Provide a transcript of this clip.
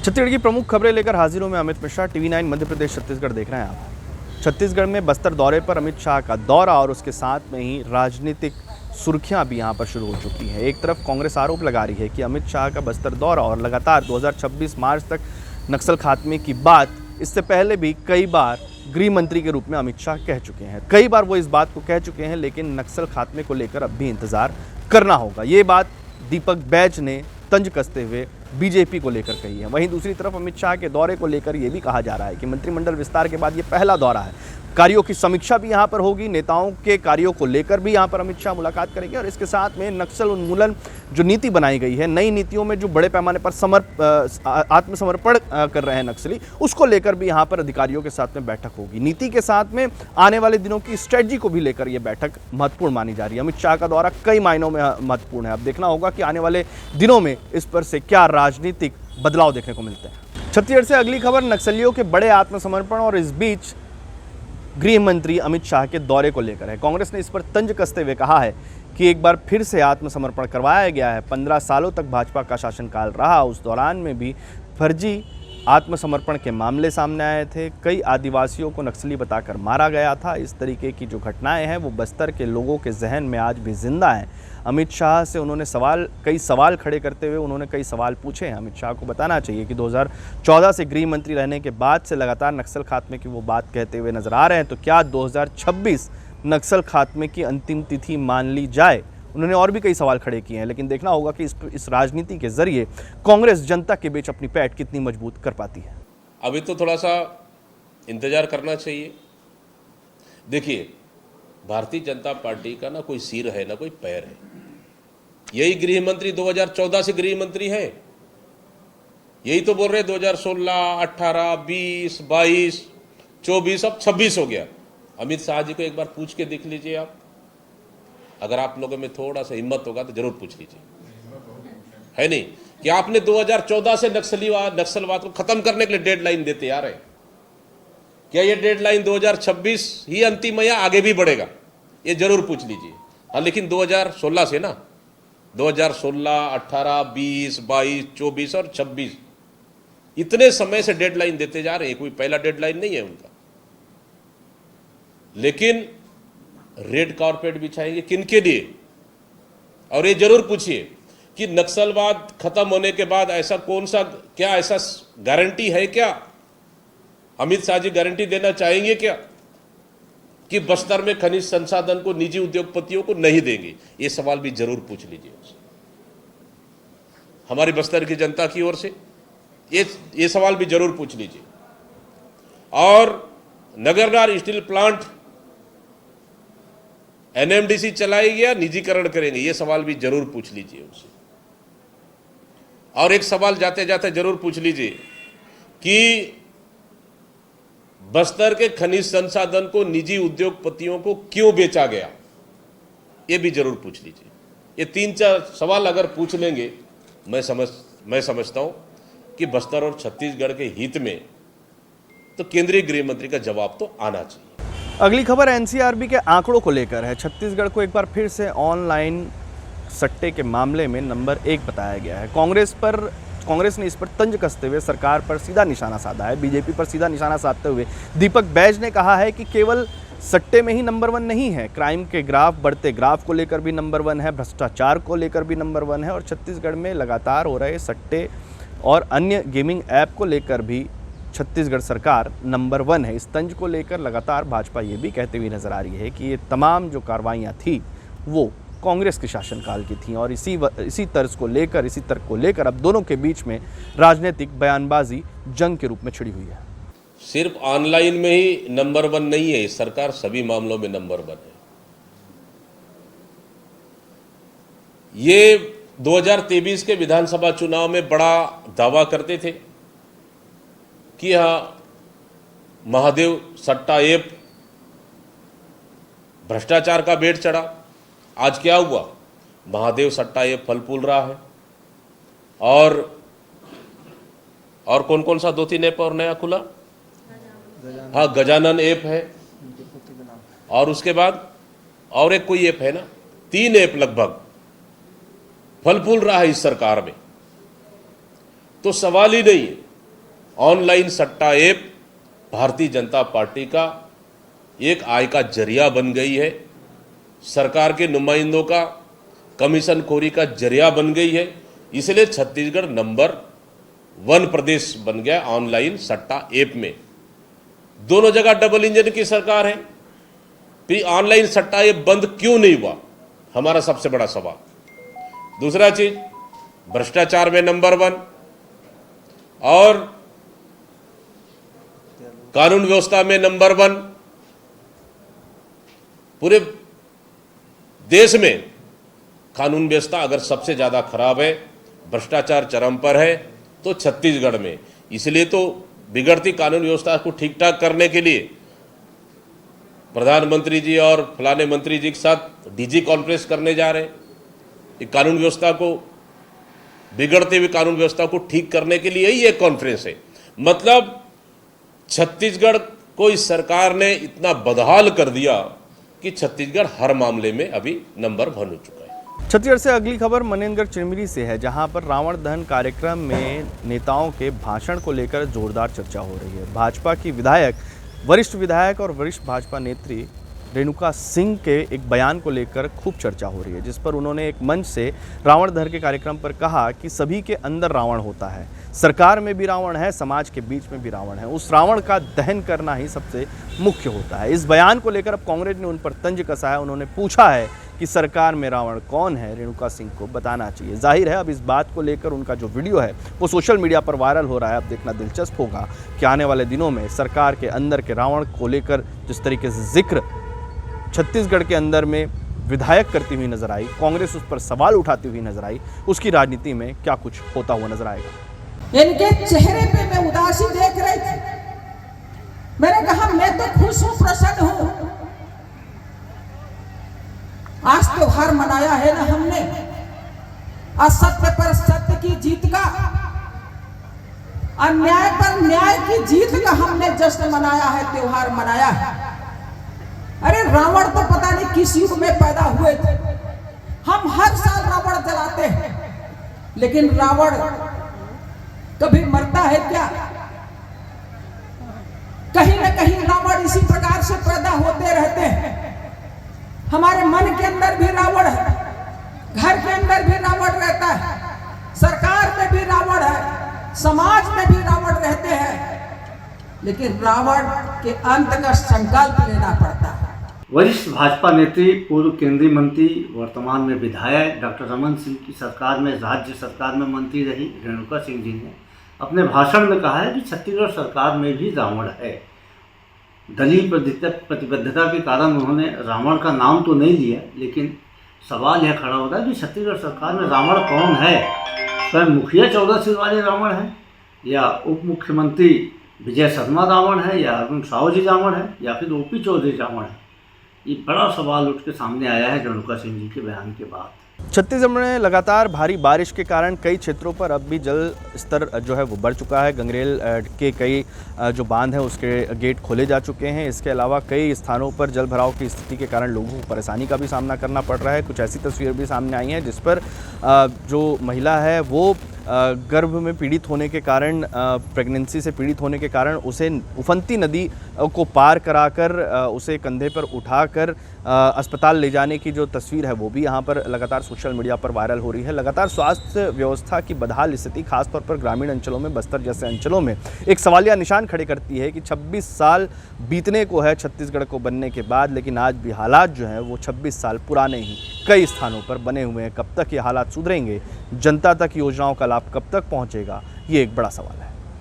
छत्तीसगढ़ की प्रमुख खबरें लेकर हाजिर हूं मैं अमित मिश्रा। टीवी 9 मध्य प्रदेश छत्तीसगढ़ देख रहे हैं आप। छत्तीसगढ़ में बस्तर दौरे पर अमित शाह का दौरा और उसके साथ में ही राजनीतिक सुर्खियां भी यहां पर शुरू हो चुकी हैं। एक तरफ कांग्रेस आरोप लगा रही है कि अमित शाह का बस्तर दौरा और लगातार 2026 मार्च तक नक्सल खात्मे की बात इससे पहले भी कई बार गृह मंत्री के रूप में अमित शाह कह चुके हैं। कई बार वो इस बात को कह चुके हैं, लेकिन नक्सल खात्मे को लेकर अब भी इंतजार करना होगा। ये बात दीपक बैज ने तंज कसते हुए बीजेपी को लेकर कही है। वहीं दूसरी तरफ अमित शाह के दौरे को लेकर यह भी कहा जा रहा है कि मंत्रिमंडल विस्तार के बाद ये पहला दौरा है। कार्यों की समीक्षा भी यहां पर होगी, नेताओं के कार्यों को लेकर भी यहां पर अमित शाह मुलाकात करेंगे और इसके साथ में नक्सल उन्मूलन जो नीति बनाई गई है, नई नीतियों में जो बड़े पैमाने पर आत्मसमर्पण कर रहे हैं नक्सली, उसको लेकर भी यहां पर अधिकारियों के साथ में बैठक होगी। नीति के साथ में आने वाले दिनों की स्ट्रेटजी को भी लेकर यह बैठक महत्वपूर्ण मानी जा रही है। अमित शाह का दौरा कई मायनों में महत्वपूर्ण है। अब देखना होगा कि आने वाले दिनों में इस पर से क्या राजनीतिक बदलाव देखने को मिलते हैं। छत्तीसगढ़ से अगली खबर नक्सलियों के बड़े आत्मसमर्पण और इस बीच गृह मंत्री अमित शाह के दौरे को लेकर है। कांग्रेस ने इस पर तंज कसते हुए कहा है कि एक बार फिर से आत्मसमर्पण करवाया गया है। 15 सालों तक भाजपा का शासनकाल रहा, उस दौरान में भी फर्जी आत्मसमर्पण के मामले सामने आए थे। कई आदिवासियों को नक्सली बताकर मारा गया था। इस तरीके की जो घटनाएं हैं वो बस्तर के लोगों के जहन में आज भी जिंदा हैं। अमित शाह से उन्होंने कई सवाल खड़े करते हुए उन्होंने कई सवाल पूछे हैं। अमित शाह को बताना चाहिए कि 2014 से गृह मंत्री रहने के बाद से लगातार नक्सल खात्मे की वो बात कहते हुए नजर आ रहे हैं। तो क्या 2026 नक्सल खात्मे की अंतिम तिथि मान ली जाए? उन्होंने और भी कई सवाल खड़े किए हैं, लेकिन देखना होगा कि इस राजनीति के जरिए कांग्रेस जनता के बीच अपनी पैठ कितनी मजबूत कर पाती है। अभी तो थोड़ा सा इंतजार करना चाहिए। देखिए, भारतीय जनता पार्टी का ना कोई सिर है ना कोई पैर है। यही गृह मंत्री 2014 से गृह मंत्री है। यही तो बोल रहे 2016, 18, 20, 22, 24, अब 26 हो गया। अमित शाह जी को एक बार पूछ के देख लीजिए आप। अगर आप लोगों में थोड़ा सा हिम्मत होगा तो जरूर पूछ लीजिए, है नहीं कि आपने 2014 से नक्सलवाद को खत्म करने के लिए डेडलाइन देते आ रहे हैं। क्या ये डेडलाइन 2026 ही अंतिम है या आगे भी बढ़ेगा? ये जरूर पूछ लीजिए। हाँ, लेकिन 2016 से ना 2016, 18, 20, 22, 24 और 26 इतने समय से डेडलाइन देते जा रहे हैं। कोई पहला डेडलाइन नहीं है उनका। लेकिन रेड कारपेट बिछाएंगे किनके लिए? और ये जरूर पूछिए कि नक्सलवाद खत्म होने के बाद ऐसा क्या ऐसा गारंटी है क्या? अमित शाह जी गारंटी देना चाहेंगे क्या कि बस्तर में खनिज संसाधन को निजी उद्योगपतियों को नहीं देंगे? ये सवाल भी जरूर पूछ लीजिए उनसे। हमारी बस्तर की जनता की ओर से ये सवाल भी जरूर पूछ लीजिए। और नगरनार स्टील प्लांट एनएमडीसी चलाएगी या निजीकरण करेंगे? ये सवाल भी जरूर पूछ लीजिए उनसे। और एक सवाल जाते जाते जरूर पूछ लीजिए कि बस्तर के खनिज संसाधन को निजी उद्योगपतियों को क्यों बेचा गया? ये भी जरूर पूछ लीजिए। ये 3-4 सवाल अगर पूछ लेंगे, मैं समझता हूं कि बस्तर और छत्तीसगढ़ के हित में तो केंद्रीय गृह मंत्री का जवाब तो आना चाहिए। अगली खबर एनसीआरबी के आंकड़ों को लेकर है। छत्तीसगढ़ को एक बार फिर से ऑनलाइन सट्टे के मामले में नंबर 1 बताया गया है। कांग्रेस ने इस पर तंज कसते हुए सरकार पर सीधा निशाना साधा है। बीजेपी पर सीधा निशाना साधते हुए दीपक बैज ने कहा है कि केवल सट्टे में ही नंबर 1 नहीं है, क्राइम के बढ़ते ग्राफ को लेकर भी नंबर 1 है, भ्रष्टाचार को लेकर भी नंबर 1 है और छत्तीसगढ़ में लगातार हो रहे सट्टे और अन्य गेमिंग ऐप को लेकर भी छत्तीसगढ़ सरकार नंबर 1 है। इस तंज को लेकर लगातार भाजपा ये भी कहते हुए नजर आ रही है कि ये तमाम जो कार्रवाइयाँ थी वो कांग्रेस के शासनकाल की थी और इसी तर्क को लेकर अब दोनों के बीच में राजनीतिक बयानबाजी जंग के रूप में छिड़ी हुई है। सिर्फ ऑनलाइन में ही नंबर 1 नहीं है, सरकार सभी मामलों में नंबर 1 है। ये 2023 के विधानसभा चुनाव में बड़ा दावा करते थे कि हाँ, महादेव सट्टा ऐप भ्रष्टाचार का बेड़ चढ़ा। आज क्या हुआ? महादेव सट्टा ऐप फल फूल रहा है। और कौन सा 2-3 ऐप और नया खुला? हाँ, गजानन ऐप है। और उसके बाद और एक कोई ऐप है ना, 3 ऐप लगभग फल फूल रहा है इस सरकार में। तो सवाल ही नहीं है ऑनलाइन सट्टा ऐप भारतीय जनता पार्टी का एक आय का जरिया बन गई है, सरकार के नुमाइंदों का कमीशन खोरी का जरिया बन गई है। इसलिए छत्तीसगढ़ नंबर 1 प्रदेश बन गया ऑनलाइन सट्टा ऐप में। दोनों जगह डबल इंजन की सरकार है, फिर ऑनलाइन सट्टा ऐप बंद क्यों नहीं हुआ, हमारा सबसे बड़ा सवाल। दूसरा चीज, भ्रष्टाचार में नंबर 1 और कानून व्यवस्था में नंबर 1। पूरे देश में कानून व्यवस्था अगर सबसे ज्यादा खराब है, भ्रष्टाचार चरम पर है, तो छत्तीसगढ़ में। इसलिए तो बिगड़ती कानून व्यवस्था को ठीक ठाक करने के लिए प्रधानमंत्री जी और फलाने मंत्री जी के साथ डीजी कॉन्फ्रेंस करने जा रहे हैं। ये कानून व्यवस्था को, बिगड़ती हुई कानून व्यवस्था को ठीक करने के लिए ही एक कॉन्फ्रेंस है। मतलब छत्तीसगढ़ को इस सरकार ने इतना बदहाल कर दिया कि छत्तीसगढ़ हर मामले में अभी नंबर 1 हो चुका है। छत्तीसगढ़ से अगली खबर मनेन्द्रगढ़ चिरमिरी से है, जहां पर रावण दहन कार्यक्रम में नेताओं के भाषण को लेकर जोरदार चर्चा हो रही है। भाजपा की विधायक, वरिष्ठ विधायक और वरिष्ठ भाजपा नेत्री रेणुका सिंह के एक बयान को लेकर खूब चर्चा हो रही है, जिस पर उन्होंने एक मंच से रावण दहन के कार्यक्रम पर कहा कि सभी के अंदर रावण होता है, सरकार में भी रावण है, समाज के बीच में भी रावण है, उस रावण का दहन करना ही सबसे मुख्य होता है। इस बयान को लेकर अब कांग्रेस ने उन पर तंज कसा है। उन्होंने पूछा है कि सरकार में रावण कौन है, रेणुका सिंह को बताना चाहिए। जाहिर है अब इस बात को लेकर उनका जो वीडियो है वो सोशल मीडिया पर वायरल हो रहा है। अब देखना दिलचस्प होगा कि आने वाले दिनों में सरकार के अंदर के रावण को लेकर जिस तरीके से जिक्र छत्तीसगढ़ के अंदर में विधायक करती हुई नजर आई, कांग्रेस उस पर सवाल उठाती हुई नजर आई, उसकी राजनीति में क्या कुछ होता हुआ नजर आएगा। इनके चेहरे पे मैं उदासी देख रही थी। मैंने कहा मैं तो खुश हूं, प्रसन्न हूं। आज त्योहार मनाया है ना हमने, असत्य पर सत्य की जीत का, अन्याय पर न्याय की जीत का हमने जश्न मनाया है, त्योहार मनाया है। अरे रावण तो पता नहीं किस युग में पैदा हुए थे। हम हर साल रावण जलाते हैं, लेकिन रावण कभी मरता है क्या? कहीं ना कहीं रावण इसी प्रकार से पैदा होते रहते हैं। हमारे मन के अंदर भी रावण है, घर के अंदर भी रावण रहता है, सरकार में भी रावण है, समाज में भी रावण रहते हैं, लेकिन रावण के अंत का संकल्प लेना पड़ता है। वरिष्ठ भाजपा नेत्री, पूर्व केंद्रीय मंत्री, वर्तमान में विधायक डॉक्टर रमन सिंह की सरकार में, राज्य सरकार में मंत्री रही रेणुका सिंह जी ने अपने भाषण में कहा है कि छत्तीसगढ़ सरकार में भी रावण है। दलीय प्रतिबद्धता के कारण उन्होंने रावण का नाम तो नहीं लिया, लेकिन सवाल यह खड़ा होता है कि छत्तीसगढ़ सरकार में रावण कौन है? स्वयं मुखिया 14 सिर वाले रावण है, या उप मुख्यमंत्री विजय शर्मा रावण है, या अरुण साहू जी रावण है, या फिर ओपी चौधरी रावण है? ये बड़ा सवाल उठ के सामने आया है रेणुका सिंह जी के बयान के बाद। छत्तीसगढ़ में लगातार भारी बारिश के कारण कई क्षेत्रों पर अब भी जल स्तर जो है वो बढ़ चुका है। गंगरेल के कई जो बांध हैं उसके गेट खोले जा चुके हैं। इसके अलावा कई स्थानों पर जल भराव की स्थिति के कारण लोगों को परेशानी का भी सामना करना पड़ रहा है। कुछ ऐसी तस्वीरें भी सामने आई हैं जिस पर जो महिला है वो गर्भ में पीड़ित होने के कारण, प्रेगनेंसी से पीड़ित होने के कारण उसे उफनती नदी को पार कराकर उसे कंधे पर उठाकर अस्पताल ले जाने की जो तस्वीर है वो भी यहाँ पर लगातार सोशल मीडिया पर वायरल हो रही है। लगातार स्वास्थ्य व्यवस्था की बदहाल स्थिति खासतौर पर ग्रामीण अंचलों में, बस्तर जैसे अंचलों में एक सवालिया निशान खड़े करती है कि 26 साल बीतने को है छत्तीसगढ़ को बनने के बाद, लेकिन आज भी हालात जो हैं वो 26 साल पुराने ही कई स्थानों पर बने हुए हैं। कब तक ये हालात सुधरेंगे, जनता तक योजनाओं का लाभ कब तक पहुँचेगा, ये एक बड़ा सवाल है।